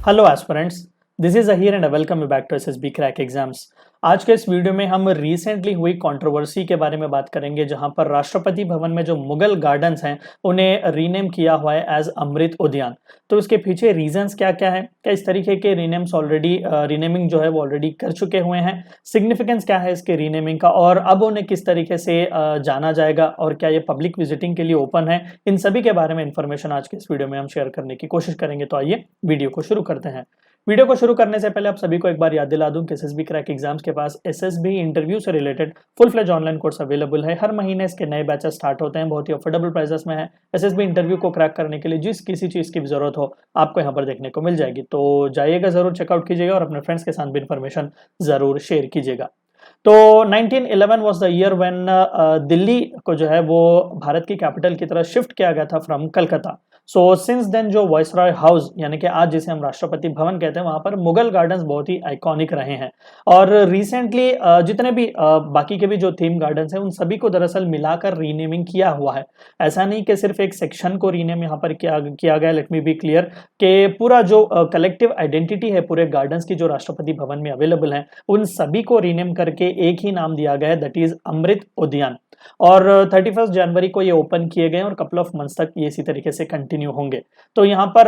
Hello aspirants, this is Ahir and welcome you back to SSB crack exams. आज के इस video में हम रिसेंटली हुई कंट्रोवर्सी के बारे में बात करेंगे, जहां पर राष्ट्रपति भवन में जो मुगल गार्डन्स हैं उन्हें रीनेम किया हुआ है एज अमृत उद्यान। तो इसके पीछे रीजंस क्या क्या है, क्या इस तरीके के रीनेम्स ऑलरेडी रीनेमिंग जो है वो ऑलरेडी कर चुके हुए हैं, सिग्निफिकेंस क्या है इसके रीनेमिंग का, और अब उन्हें किस तरीके से जाना जाएगा और क्या ये पब्लिक विजिटिंग के लिए ओपन है, इन सभी के बारे में इंफॉर्मेशन आज के इस वीडियो में हम शेयर करने की कोशिश करेंगे। तो आइए वीडियो को शुरू करते हैं। वीडियो को शुरू करने से पहले आप सभी को एक बार याद दिला दूं कि एसएसबी क्रैक एग्जाम्स के पास एसएसबी इंटरव्यू से related full fledge online course available है। हर महीने इसके नए बैचेस स्टार्ट होते हैं, बहुत ही अफोर्डेबल प्राइसेस में है। एसएसबी इंटरव्यू को क्रैक करने के लिए जिस किसी चीज की भी जरूरत हो आपको यहाँ पर देखने को मिल जाएगी। तो जाइएगा, जरूर चेकआउट कीजिएगा और अपने फ्रेंड्स के साथ भी इन्फॉर्मेशन जरूर शेयर कीजिएगा। तो 1911 was the year when Delhi को जो है वो भारत की कैपिटल की तरह शिफ्ट किया गया था from Calcutta. So since then जो वाइसरॉय हाउस यानी कि आज जिसे हम राष्ट्रपति भवन कहते हैं, वहां पर मुगल गार्डन्स बहुत ही आइकॉनिक रहे हैं। और रिसेंटली जितने भी बाकी के भी जो थीम गार्डन्स हैं उन सभी को दरअसल मिलाकर रीनेमिंग किया हुआ है। ऐसा नहीं कि सिर्फ एक सेक्शन को रीनेम यहाँ पर किया गया। लेट मी बी क्लियर कि पूरा जो कलेक्टिव आइडेंटिटी है पूरे गार्डन्स की जो राष्ट्रपति भवन में अवेलेबल है, उन सभी को रीनेम करके एक ही नाम दिया गया है, दैट इज अमृत उद्यान। और 31 जनवरी को ये ओपन किए गए और कपल ऑफ मंथ्स तक ये इसी तरीके से कंटिन्यू होंगे। तो यहाँ पर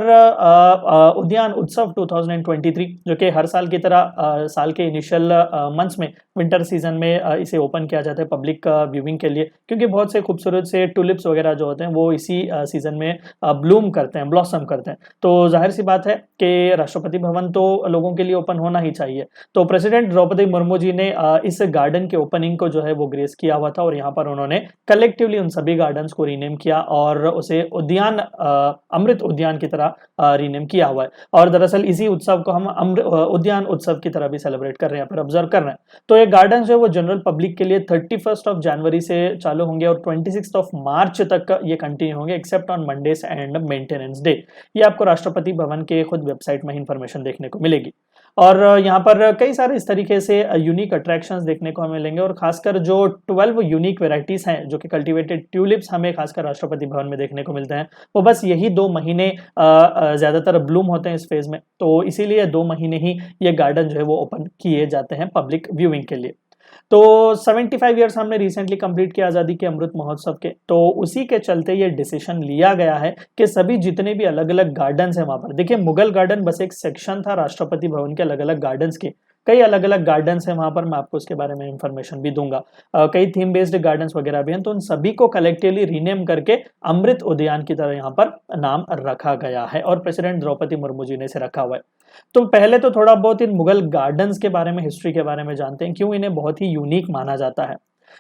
उद्यान उत्सव 2023 जो कि हर साल की तरह साल के इनिशियल मंथ्स में विंटर सीजन में इसे ओपन किया जाता है पब्लिक व्यूइंग के लिए, क्योंकि बहुत से खूबसूरत से टुलिप्स वगैरह जो होते हैं वो इसी सीजन में ब्लूम करते हैं, ब्लॉसम करते हैं। तो जाहिर सी बात है कि राष्ट्रपति भवन तो लोगों के लिए ओपन होना ही चाहिए। तो प्रेसिडेंट द्रौपदी मुर्मू जी ने इस गार्डन के ओपनिंग को जो है वो ग्रेस किया हुआ था और यहाँ पर उन्होंने कलेक्टिवली उन सभी गार्डन्स को रीनेम किया और उसे उद्यान अमृत उद्यान की तरह रीनेम किया हुआ है। और दरअसल इसी उत्सव को हम उद्यान उत्सव की तरह भी सेलिब्रेट कर रहे हैं, फिर ऑब्जर्व कर रहे हैं। तो ये गार्डन जो है वो जनरल पब्लिक के लिए 31 जनवरी से चालू होंगे और 26 मार्च तक ये कंटिन्यू होंगे, except on Mondays and maintenance day. ये आपको राष्ट्रपति भवन के खुद वेबसाइट में इंफॉर्मेशन देखने को मिलेगी। और यहाँ पर कई सारे इस तरीके से यूनिक अट्रैक्शंस देखने को हमें मिलेंगे और खासकर जो 12 यूनिक वेराइटीज हैं जो कि कल्टीवेटेड ट्यूलिप्स हमें खासकर राष्ट्रपति भवन में देखने को मिलते हैं, वो बस यही 2 महीने ज्यादातर ब्लूम होते हैं इस फेज में। तो इसीलिए 2 महीने ही ये गार्डन जो है वो ओपन किए जाते हैं पब्लिक व्यूइंग के लिए। तो 75 ईयर्स हमने रिसेंटली कंप्लीट किया आज़ादी के अमृत महोत्सव के, तो उसी के चलते ये डिसीजन लिया गया है कि सभी जितने भी अलग अलग गार्डन्स हैं वहां पर, देखिए मुगल गार्डन बस एक सेक्शन था राष्ट्रपति भवन के अलग अलग गार्डन्स के। कई अलग अलग गार्डन्स हैं वहां पर, मैं आपको उसके बारे में इंफॉर्मेशन भी दूंगा। कई थीम बेस्ड गार्डन्स वगैरह भी हैं, तो उन सभी को कलेक्टिवली रीनेम करके अमृत उद्यान की तरह यहाँ पर नाम रखा गया है और प्रेसिडेंट द्रौपदी मुर्मू जी ने इसे रखा हुआ है। तो पहले तो थोड़ा बहुत इन मुगल गार्डन्स के बारे में, हिस्ट्री के बारे में जानते हैं, क्यों इन्हें बहुत ही यूनिक माना जाता है।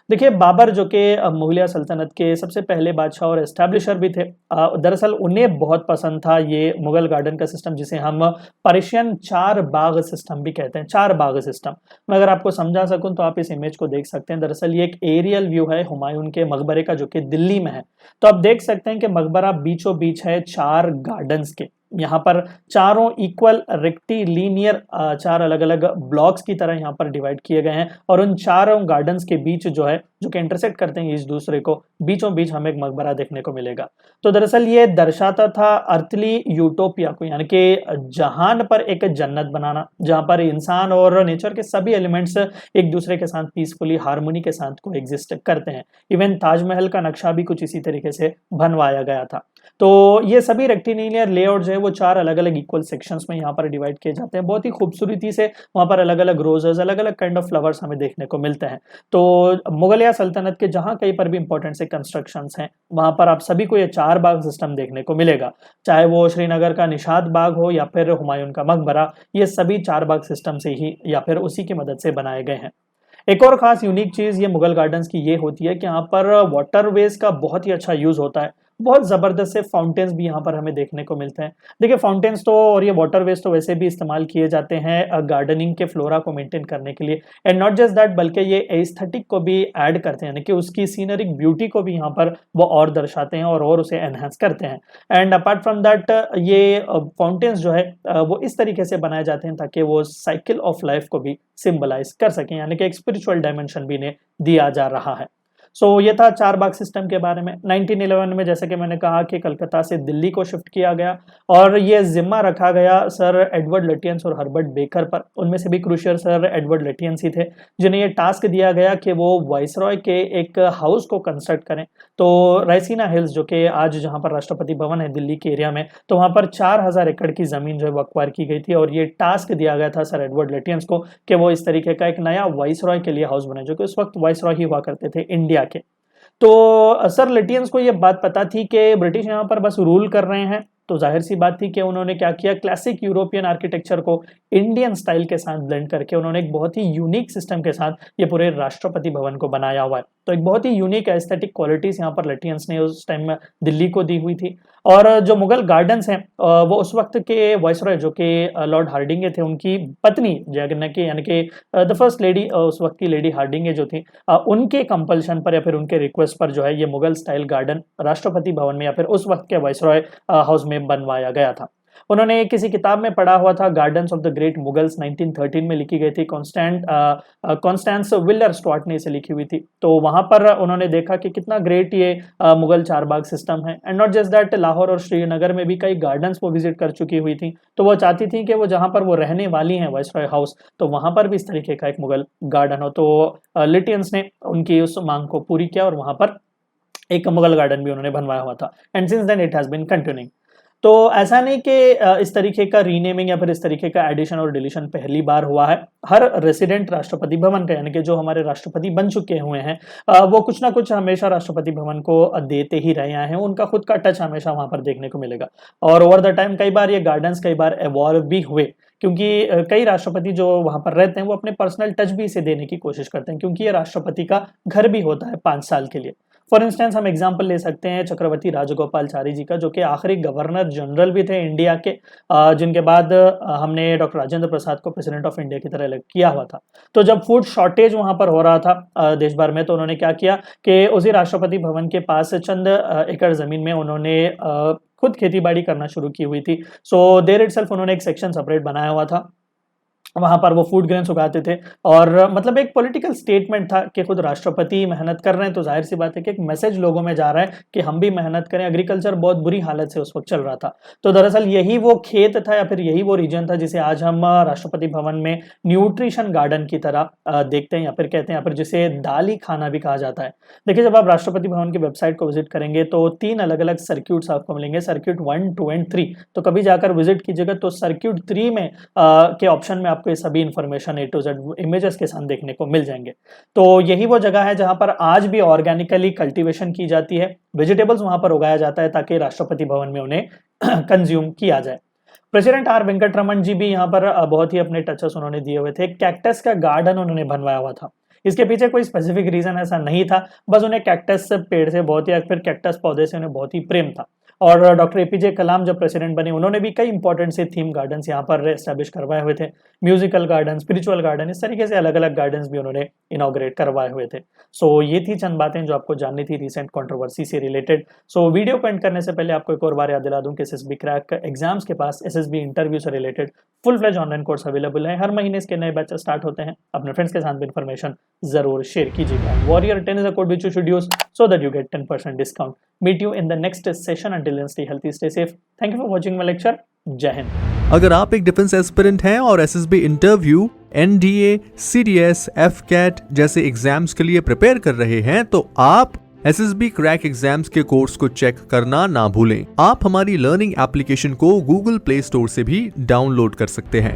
देखिए बाबर जो कि मुगलिया सल्तनत के सबसे पहले बादशाह और एस्टैब्लिशर भी थे, दरअसल उन्हें बहुत पसंद था ये मुगल गार्डन का सिस्टम, जिसे हम पर्शियन 4 बाग सिस्टम भी कहते हैं। 4 बाग सिस्टम मैं अगर आपको समझा सकूं तो आप इस इमेज को देख सकते हैं। दरअसल ये एक एरियल व्यू है हुमायूं के मकबरे का जो कि दिल्ली में है। तो आप देख सकते हैं कि मकबरा बीचों बीच है 4 गार्डन्स के। यहाँ पर चारों इक्वल रेक्टिलीनियर 4 अलग अलग ब्लॉक्स की तरह यहाँ पर डिवाइड किए गए हैं और उन चारों गार्डन्स के बीच जो है जो कि इंटरसेक्ट करते हैं इस दूसरे को, बीचों बीच हमें एक मकबरा देखने को मिलेगा। तो दरअसल ये दर्शाता था अर्थली यूटोपिया को, यानी कि जहान पर एक जन्नत बनाना जहां पर इंसान और नेचर के सभी एलिमेंट्स एक दूसरे के साथ पीसफुली हार्मोनी के साथ को एग्जिस्ट करते हैं। इवन ताजमहल का नक्शा भी कुछ इसी तरीके से बनवाया गया था। तो ये सभी रेक्टिलिनियर लेआउट जो है वो 4 अलग अलग इक्वल सेक्शंस में यहाँ पर डिवाइड किए जाते हैं। बहुत ही खूबसूरती से वहाँ पर अलग अलग रोजेस, अलग अलग काइंड ऑफ फ्लावर्स हमें देखने को मिलते हैं। तो मुगलिया सल्तनत के जहाँ कहीं पर भी इंपॉर्टेंट से कंस्ट्रक्शंस हैं वहां पर आप सभी को ये 4 बाग सिस्टम देखने को मिलेगा, चाहे वो श्रीनगर का निशात बाग हो या फिर हुमायूं का मकबरा। ये सभी 4 बाग सिस्टम से ही या फिर उसी की मदद से बनाए गए हैं। एक और खास यूनिक चीज ये मुगल गार्डन्स की ये होती है कि यहाँ पर वाटरवेज का बहुत ही अच्छा यूज होता है। बहुत जबरदस्त से फाउंटेन्स भी यहाँ पर हमें देखने को मिलते हैं। देखिए फाउंटेन्स तो और ये वाटरवेज तो वैसे भी इस्तेमाल किए जाते हैं गार्डनिंग के फ्लोरा को मेंटेन करने के लिए, एंड नॉट जस्ट दैट बल्कि ये एस्थेटिक को भी ऐड करते हैं, यानी कि उसकी सीनरिक ब्यूटी को भी यहाँ पर वो और दर्शाते हैं और उसे एनहांस करते हैं। एंड अपार्ट फ्रॉम दैट ये फाउंटेन्स जो है वो इस तरीके से बनाए जाते हैं ताकि वो साइकिल ऑफ लाइफ को भी सिंबलाइज कर सकें, यानी कि एक स्पिरिचुअल डायमेंशन भी इन्हें दिया जा रहा है। सो ये था चार बाग सिस्टम के बारे में। 1911 में जैसे कि मैंने कहा कि कलकत्ता से दिल्ली को शिफ्ट किया गया और ये जिम्मा रखा गया सर एडवर्ड लटियंस और हर्बर्ट बेकर पर। उनमें से भी क्रूशियल सर एडवर्ड लटियंस ही थे जिन्हें ये टास्क दिया गया कि वो वाइसरॉय के एक हाउस को कंस्ट्रक्ट करें। तो रायसीना हिल्स जो कि आज जहां पर राष्ट्रपति भवन है दिल्ली के एरिया में, तो वहां पर 4000 एकड़ की जमीन जो है वो एक्वायर की गई थी और ये टास्क दिया गया था सर एडवर्ड लटियंस को कि वो इस तरीके का एक नया वाइसरॉय के लिए हाउस बनाए, जो कि उस वक्त वाइसरॉय ही हुआ करते थे इंडिया के। तो सर लटियंस को ये बात पता थी कि ब्रिटिश यहाँ पर बस रूल कर रहे हैं, तो जाहिर सी बात थी कि उन्होंने क्या किया, क्लासिक यूरोपियन आर्किटेक्चर को इंडियन स्टाइल के साथ ब्लेंड करके उन्होंने एक बहुत ही यूनिक सिस्टम के साथ ये पूरे राष्ट्रपति भवन को बनाया हुआ है। तो एक बहुत ही यूनिक एस्थेटिक क्वालिटीज यहाँ पर लटियंस ने उस टाइम में दिल्ली को दी हुई थी। और जो मुगल गार्डन्स हैं वो उस वक्त के वाइसरॉय जो कि लॉर्ड हार्डिंगे थे, उनकी पत्नी यानी कि द फर्स्ट लेडी, उस वक्त की लेडी हार्डिंगे जो थी, उनके कंपल्शन पर या फिर उनके रिक्वेस्ट पर जो है ये मुगल स्टाइल गार्डन राष्ट्रपति भवन में या फिर उस वक्त के वाइसरॉय हाउस में बनवाया गया था। उन्होंने किसी किताब में पढ़ा हुआ था, gardens of the great Mughals 1913 में लिखी गई थी, कॉन्स्टेंस विलर स्टुअर्ट ने इसे लिखी हुई थी। तो वहां पर उन्होंने देखा कि कितना ग्रेट ये मुगल चार बाग सिस्टम है। And not just that, Lahore और श्रीनगर में भी कई गार्डन्स वो विजिट कर चुकी हुई थी, तो वो चाहती थी कि वो जहां पर वो रहने वाली हैं वाइसरॉय हाउस, तो वहां पर भी इस तरीके का एक मुगल गार्डन हो। तो लिटियंस ने उनकी उस मांग को पूरी किया और वहां पर एक मुगल गार्डन भी उन्होंने बनवाया हुआ था। And since then it has been continuing. तो ऐसा नहीं कि इस तरीके का रीनेमिंग या फिर इस तरीके का एडिशन और डिलीशन पहली बार हुआ है। हर रेसिडेंट राष्ट्रपति भवन का, यानी कि जो हमारे राष्ट्रपति बन चुके हुए हैं, वो कुछ ना कुछ हमेशा राष्ट्रपति भवन को देते ही रहे हैं। उनका खुद का टच हमेशा वहां पर देखने को मिलेगा। और ओवर द टाइम कई बार ये गार्डन्स कई बार एवॉल्व भी हुए, क्योंकि कई राष्ट्रपति जो वहां पर रहते हैं वो अपने पर्सनल टच भी इसे देने की कोशिश करते हैं, क्योंकि ये राष्ट्रपति का घर भी होता है 5 साल के लिए। फॉर इंस्टेंस हम एग्जाम्पल ले सकते हैं चक्रवर्ती राजगोपालचारी जी का, जो कि आखिरी गवर्नर जनरल भी थे इंडिया के, जिनके बाद हमने डॉक्टर राजेंद्र प्रसाद को प्रेसिडेंट ऑफ इंडिया की तरह इलेक्ट किया हुआ था। तो जब फूड शॉर्टेज वहां पर हो रहा था देश भर में, तो उन्होंने क्या किया कि उसी राष्ट्रपति भवन के पास चंद एकड़ जमीन में उन्होंने खुद खेती बाड़ी करना शुरू की हुई थी। सो देयर इटसेल्फ उन्होंने एक सेक्शन सेपरेट बनाया हुआ था, वहां पर वो फूड ग्रेन्स उगाते थे। और मतलब एक पॉलिटिकल स्टेटमेंट था कि खुद राष्ट्रपति मेहनत कर रहे हैं, तो जाहिर सी बात है कि एक मैसेज लोगों में जा रहा है कि हम भी मेहनत करें। एग्रीकल्चर बहुत बुरी हालत से उस वक्त चल रहा था, तो दरअसल यही वो खेत था या फिर यही वो रीजन था जिसे आज हम राष्ट्रपति भवन में न्यूट्रिशन गार्डन की तरह देखते हैं या फिर कहते हैं, या फिर जिसे दाली खाना भी कहा जाता है। देखिए, जब आप राष्ट्रपति भवन की वेबसाइट को विजिट करेंगे तो 3 अलग अलग सर्क्यूट्स आपको मिलेंगे, सर्क्यूट 1, 2 एंड 3। तो कभी जाकर विजिट कीजिएगा तो सर्क्यूट 3 में के ऑप्शन में आपको ये सभी information A to Z images के साथ देखने को मिल जाएंगे। तो यही वो जगह है जहां पर आज भी ऑर्गेनिकली कल्टीवेशन की जाती है, वेजिटेबल्स वहां पर उगाया जाता है ताकि राष्ट्रपति भवन में उन्हें कंज्यूम किया जाए। प्रेसिडेंट आर वेंकटरमन जी भी यहाँ पर बहुत ही अपने टचेस उन्होंने दिए हुए थे। कैक्टस का गार्डन उन्होंने बनवाया हुआ था। इसके पीछे कोई स्पेसिफिक रीजन ऐसा नहीं था, बस उन्हें कैक्टस पेड़ से बहुत ही या फिर कैक्टस पौधे से उन्हें बहुत ही प्रेम था। और डॉक्टर APJ कलाम जब प्रेसिडेंट बने, उन्होंने भी कई इंपॉर्टेंट से थीम गार्डन्स यहाँ पर एस्टैब्लिश करवाए हुए थे। म्यूजिकल गार्डन, स्पिरिचुअल गार्डन, इस तरीके से अलग अलग गार्डन्स भी उन्होंने इनॉग्रेट करवाए हुए थे। सो ये थी चंद बातें जो आपको जाननी थी रिसेंट कंट्रोवर्सी से रिलेटेड। सो वीडियो को एंड करने से पहले आपको एक और बार याद दिला दूं कि SSB क्रैक एग्जाम्स के पास SSB इंटरव्यू से related full fledge online course available है। हर महीने इसके नए बैचेस स्टार्ट होते हैं। अपने फ्रेंड्स के साथ भी इन्फॉर्मेशन जरूर शेयर कीजिएगा। Warrior 10 is a code which you should use so that you get 10% discount. Meet you in the next session. Until then, stay healthy, stay safe. Thank you for watching my lecture. जय हिंद। अगर आप एक defence aspirant हैं और SSB interview, NDA, CDS, FCAT जैसे exams के लिए prepare कर रहे हैं, तो आप SSB क्रैक एग्जाम्स के कोर्स को चेक करना ना भूलें। आप हमारी लर्निंग एप्लीकेशन को Google Play Store से भी डाउनलोड कर सकते हैं।